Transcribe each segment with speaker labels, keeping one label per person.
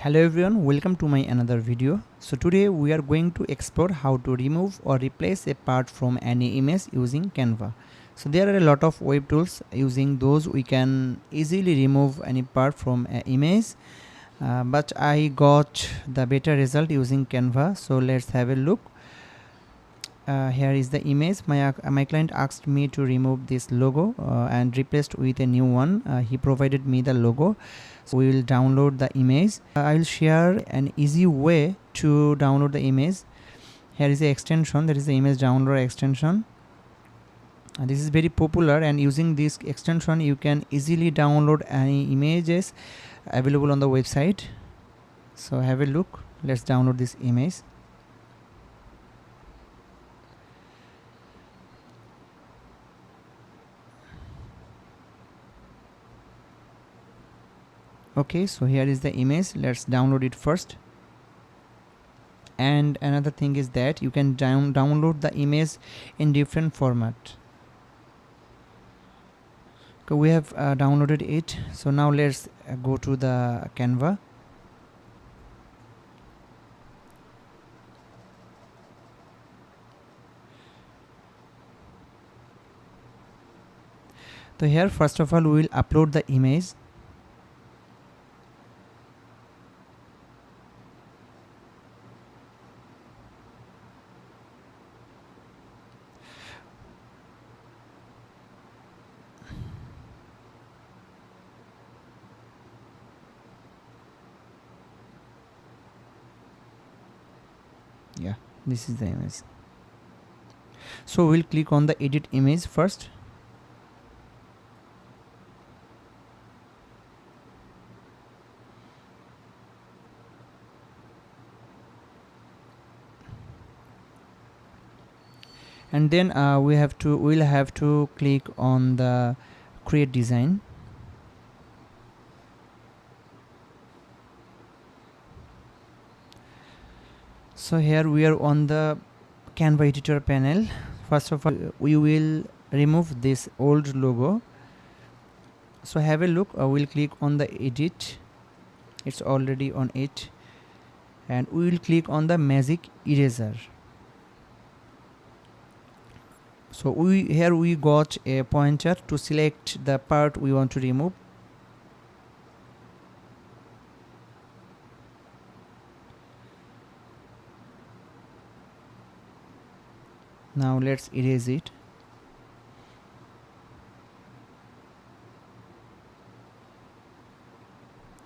Speaker 1: Hello everyone, welcome to my another video. So today we are going to explore how to remove or replace a part from any image using Canva. So there are a lot of web tools. Using those we can easily remove any part from an image, but I got the better result using Canva. So let's have a look. Here is the image. My client asked me to remove this logo and replaced with a new one. He provided me the logo. So we will download the image. I will share an easy way to download the image. Here is the extension. There is the image downloader extension. This is very popular, and using this extension you can easily download any images available on the website. So have a look. Let's download this image. Okay, so here is the image. Let's download it first. And another thing is that you can download the image in different format. Okay, we have downloaded it. So now let's go to the Canva. So here first of all we will upload the image. Yeah, this is the image. So we'll click on the edit image first. And then we'll have to click on the create design. So here we are on the Canva editor panel. First of all we will remove this old logo. So have a look. We'll click on the edit. It's already on it, and we will click on the magic eraser. So here we got a pointer to select the part we want to remove. Now let's erase it.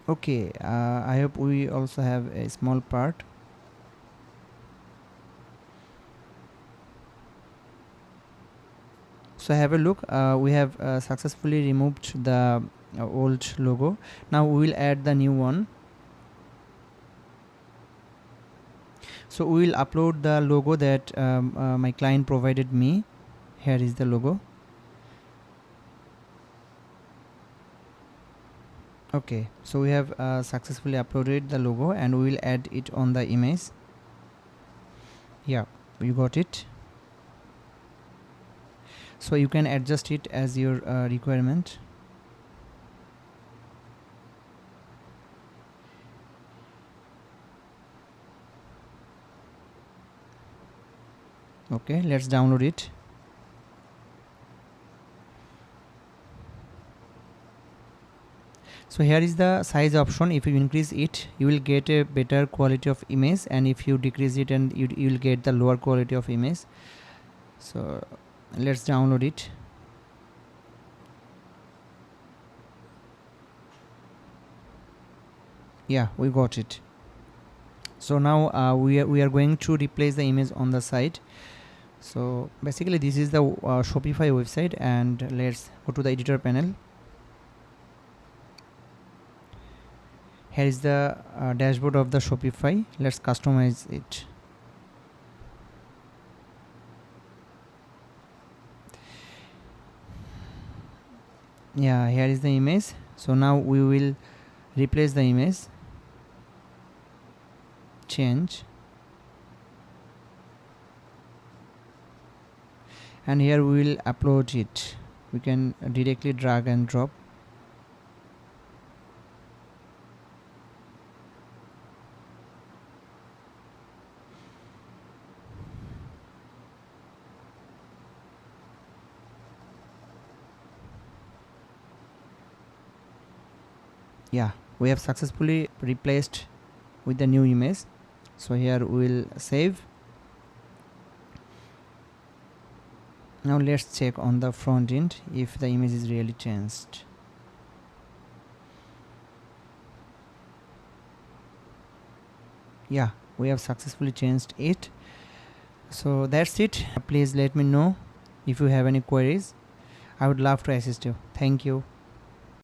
Speaker 1: Okay, I hope we also have a small part. So have a look. We have successfully removed the old logo. Now we will add the new one. So we will upload the logo that my client provided me. Here is the logo. Okay, so we have successfully uploaded the logo, and we will add it on the image. Yeah, you got it. So you can adjust it as your requirement. Okay, let's download it. So here is the size option. If you increase it, you will get a better quality of image, and if you decrease it, and you will get the lower quality of image. So let's download it. Yeah, we got it. So now we are going to replace the image on the site. So basically this is the Shopify website, and let's go to the editor panel. Here is the dashboard of the Shopify. Let's customize it. Yeah, here is the image. So now we will replace the image, change, and here we will upload it. We can directly drag and drop. Yeah, we have successfully replaced with the new image. So here we will save. Now let's check on the front end if the image is really changed. Yeah, we have successfully changed it. So that's it. Please let me know if you have any queries. I would love to assist you. Thank you.